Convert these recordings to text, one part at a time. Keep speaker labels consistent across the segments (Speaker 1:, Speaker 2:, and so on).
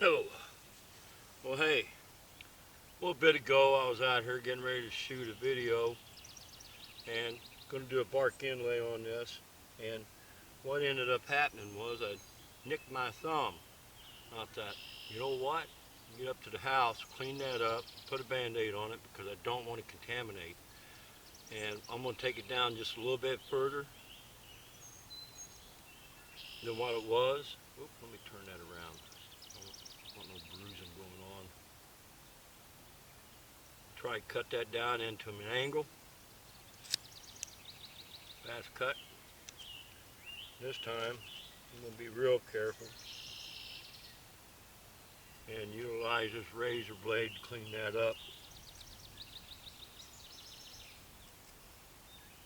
Speaker 1: Oh, well, hey, a little bit ago I was out here getting ready to shoot a video and going to do a bark inlay on this. And what ended up happening was I nicked my thumb. I thought, you know what? Get up to the house, clean that up, put a band-aid on it because I don't want to contaminate. And I'm going to take it down just a little bit further than what it was. Oop, let me turn that around. I don't want no bruising going on. Try to cut that down into an angle. Fast cut. This time I'm going to be real careful and utilize this razor blade to clean that up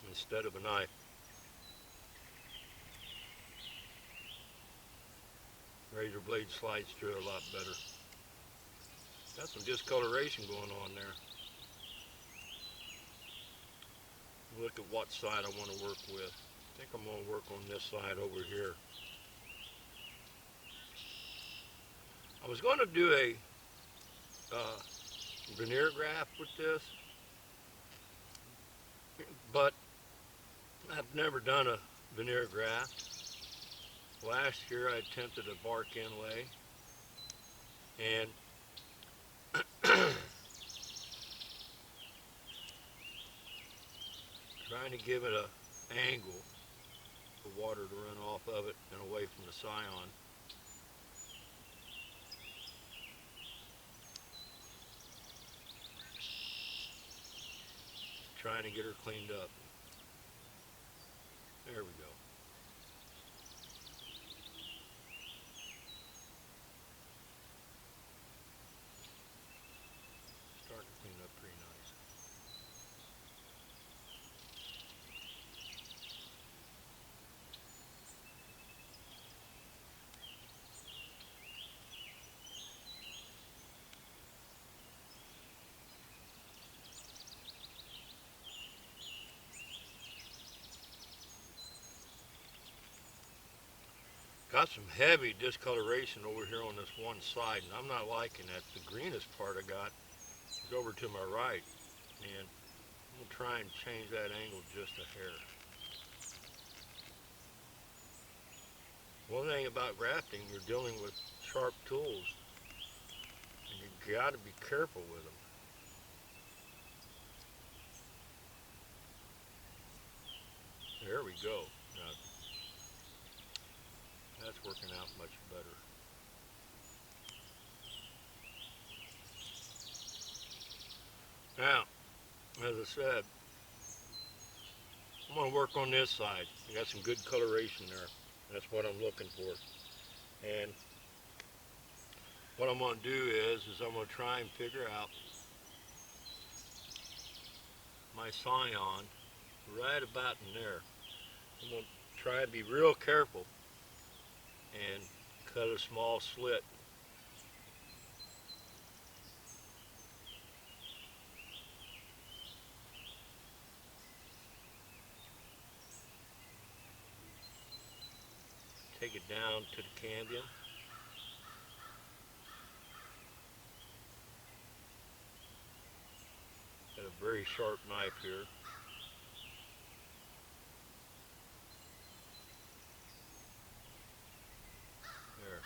Speaker 1: instead of a knife. Razor blade slides through a lot better. Got some discoloration going on there. Look at what side I want to work with. I think I'm going to work on this side over here. I was going to do a veneer graft with this, but I've never done a veneer graft. Last year I attempted a bark inlay and trying to give it an angle for water to run off of it and away from the scion. Trying to get her cleaned up. There we go. Starting to clean up pretty nice. Got some heavy discoloration over here on this one side, and I'm not liking that. The greenest part I got is over to my right, and I'm going to try and change that angle just a hair. One thing about grafting, you're dealing with sharp tools, and you got to be careful with them. There we go. Now, that's working out much better. Now, as I said, I'm going to work on this side. I got some good coloration there. That's what I'm looking for. And what I'm going to do is I'm going to try and figure out my scion right about in there. I'm going to try and be real careful and cut a small slit. Take it down to the cambium. Got a very sharp knife here. There.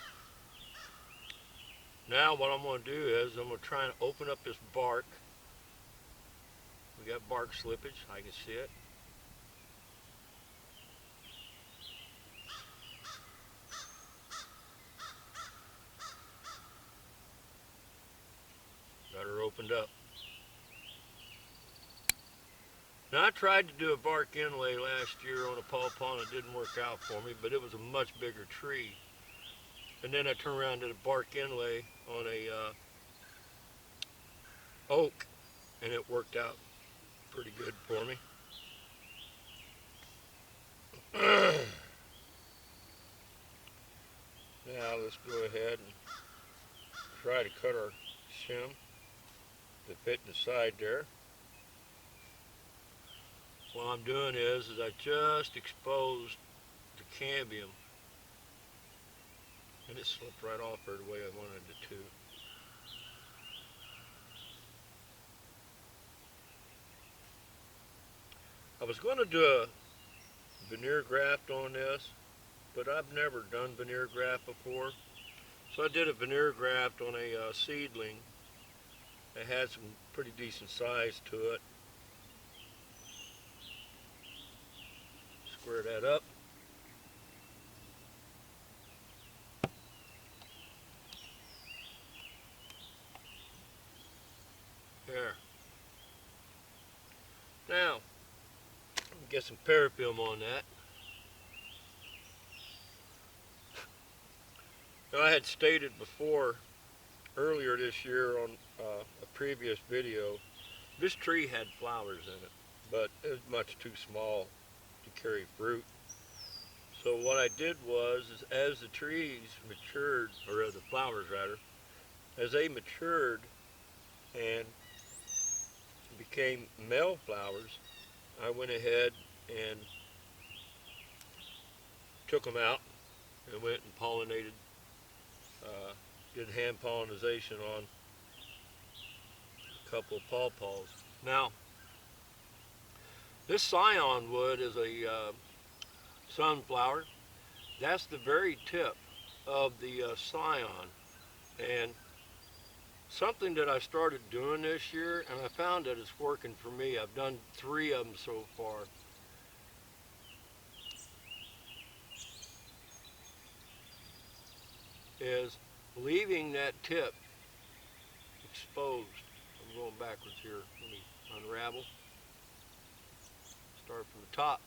Speaker 1: Now what I'm going to do is I'm going to try and open up this bark. We got bark slippage. I can see it. Got her opened up. Now I tried to do a bark inlay last year on a pawpaw and it didn't work out for me, but it was a much bigger tree. And then I turned around to the bark inlay on a oak, and it worked out pretty good for me. Now let's go ahead and try to cut our shim to fit in the side there. What I'm doing is I just exposed the cambium and it slipped right off her the way I wanted it to. I was going to do a veneer graft on this, but I've never done veneer graft before. So I did a veneer graft on a seedling. It had some pretty decent size to it. Square that up. There. Now, get some parafilm on that. Now, I had stated before, earlier this year on a previous video, this tree had flowers in it, but it was much too small to carry fruit. So what I did was, is as the trees matured, or the flowers rather, as they matured and became male flowers, I went ahead and took them out and went and pollinated, did hand pollination on a couple of pawpaws. Now, this scion wood is a sunflower. That's the very tip of the scion, and something that I started doing this year, and I found that it's working for me. I've done 3 of them so far. Is leaving that tip exposed. I'm going backwards here. Let me unravel. Start from the top,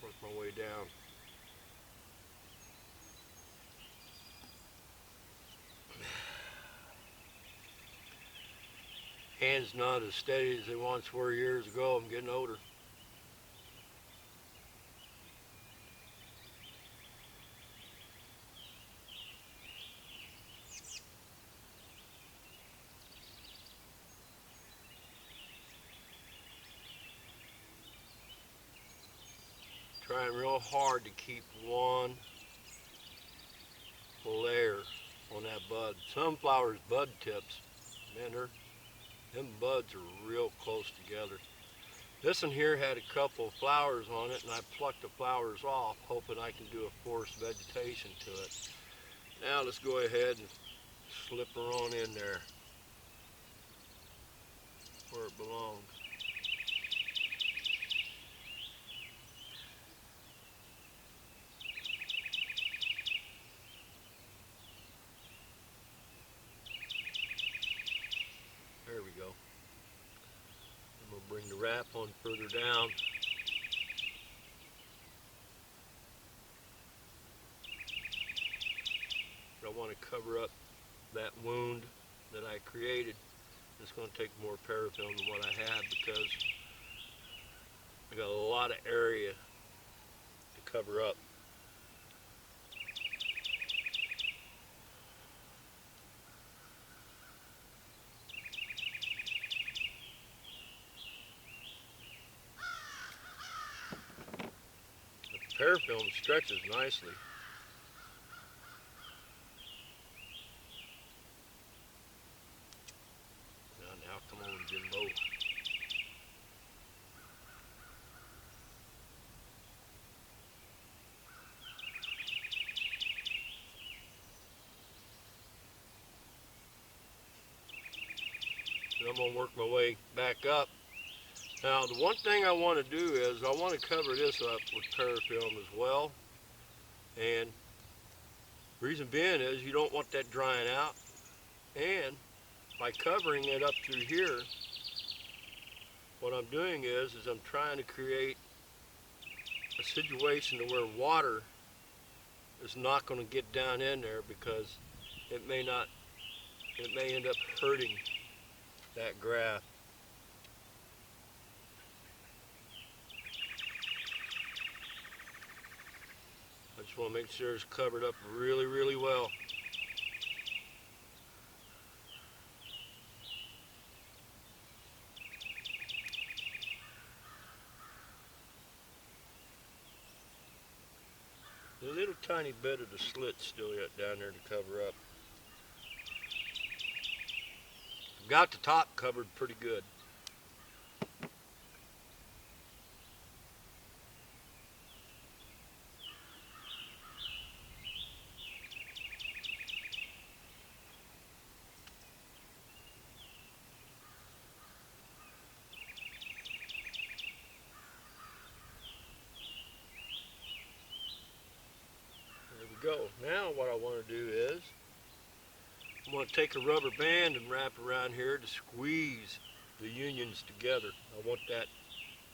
Speaker 1: work my way down. Hands not as steady as they once were years ago. I'm getting older. Trying real hard to keep one layer on that bud. Sunflowers bud tips, man, them buds are real close together. This one here had a couple of flowers on it, and I plucked the flowers off, hoping I can do a forced vegetation to it. Now let's go ahead and slip her on in there where it belongs. There we go. I'm going to bring the wrap on further down. I want to cover up that wound that I created. It's going to take more parafilm than what I had because I got a lot of area to cover up. The parafilm stretches nicely. Now come on, Jimbo. I'm going to work my way back up. Now, the one thing I want to do is I want to cover this up with parafilm as well. And reason being is you don't want that drying out. And by covering it up through here, what I'm doing is I'm trying to create a situation to where water is not going to get down in there because it may end up hurting that graft. I just want to make sure it's covered up really, really well. a little tiny bit of the slit still yet down there to cover up. I've got the top covered pretty good. Go. Now what I want to do is I'm going to take a rubber band and wrap around here to squeeze the unions together. I want that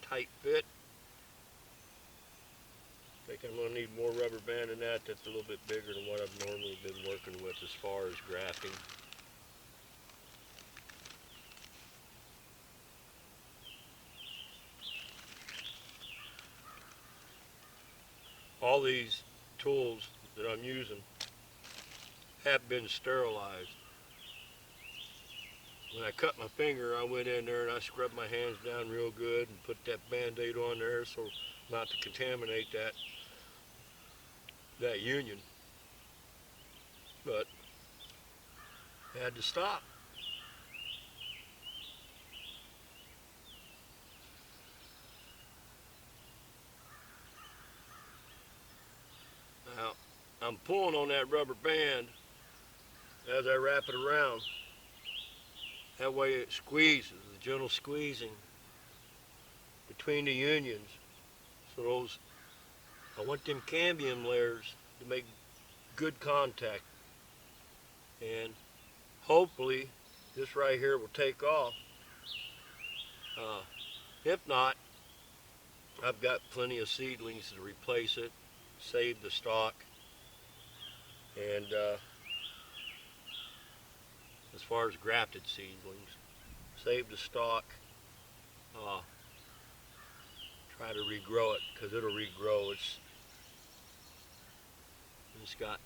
Speaker 1: tight fit. I think I'm going to need more rubber band than that. That's a little bit bigger than what I've normally been working with as far as grafting. All these tools that I'm using have been sterilized. When I cut my finger, I went in there and I scrubbed my hands down real good and put that Band-Aid on there so not to contaminate that union. But I had to stop. Now, I'm pulling on that rubber band as I wrap it around. That way it squeezes, the gentle squeezing between the unions. So I want them cambium layers to make good contact. And hopefully this right here will take off. If not, I've got plenty of seedlings to replace it, save the stock, and as far as grafted seedlings, save the stock, try to regrow it, because it'll regrow. It's got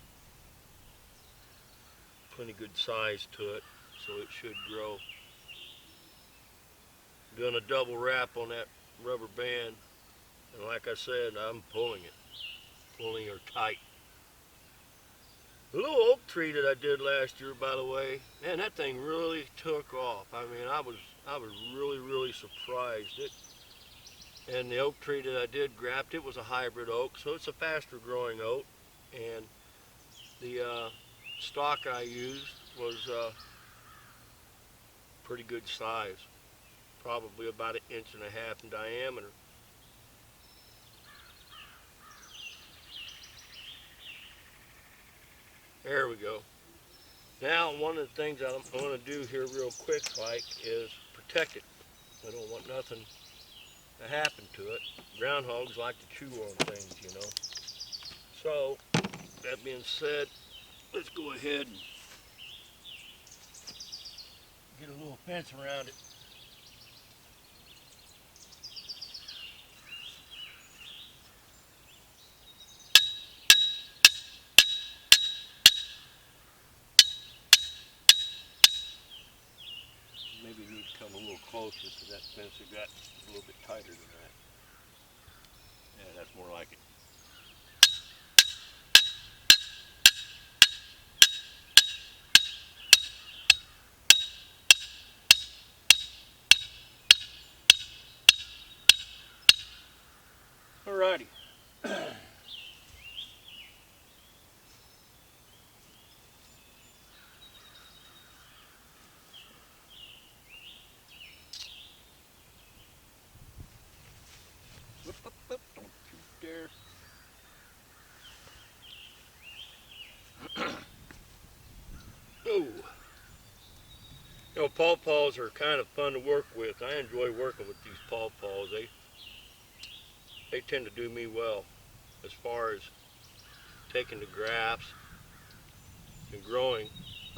Speaker 1: plenty good size to it, so it should grow. Doing a double wrap on that rubber band, and like I said, I'm pulling her tight. The little oak tree that I did last year, by the way, man, that thing really took off. I mean, I was really surprised. And the oak tree that I did graft, it was a hybrid oak, so it's a faster growing oak. And the stock I used was pretty good size, probably about 1.5 inches in diameter. There we go. Now, one of the things I'm going to do here real quick is protect it. I don't want nothing to happen to it. Groundhogs like to chew on things, you know. So, that being said, let's go ahead and get a little fence around it. Maybe you need to come a little closer because that fence has got a little bit tighter than that. Yeah, that's more like it. Alrighty. Don't you dare. Oh. You know, pawpaws are kind of fun to work with. I enjoy working with these pawpaws. They tend to do me well as far as taking the grafts and growing.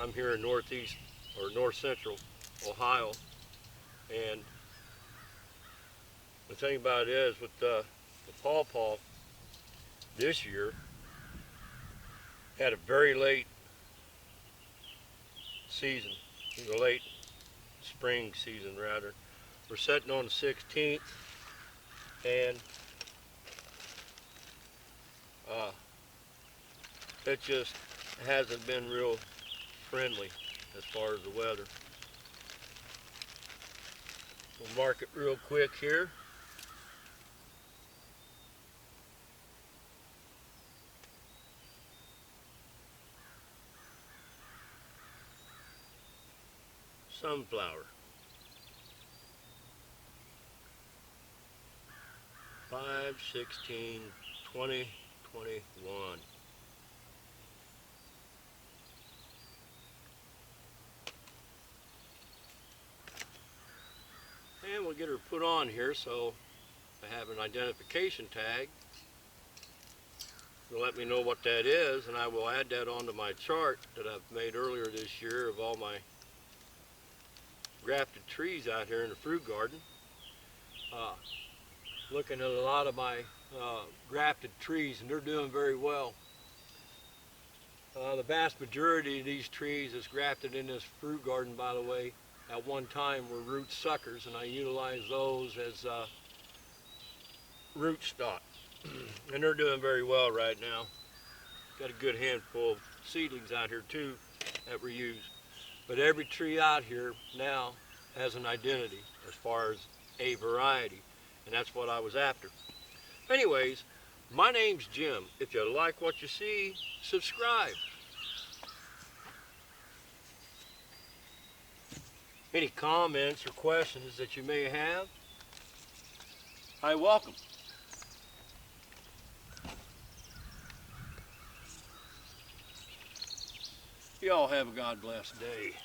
Speaker 1: I'm here in northeast or north central Ohio, and the thing about it is with the pawpaw this year had a very late season, a late spring season rather. We're sitting on the 16th, and it just hasn't been real friendly as far as the weather. We'll mark it real quick here. Sunflower. 5/16/2021. And we'll get her put on here so I have an identification tag. It'll let me know what that is, and I will add that onto my chart that I've made earlier this year of all my grafted trees out here in the fruit garden. Looking at a lot of my grafted trees, and they're doing very well. The vast majority of these trees that's grafted in this fruit garden, by the way, at one time were root suckers, and I utilize those as root stock. And they're doing very well right now. Got a good handful of seedlings out here too that we use. But every tree out here now has an identity as far as a variety, and that's what I was after. Anyways, my name's Jim. If you like what you see, subscribe. Any comments or questions that you may have, I welcome. Y'all have a God bless day.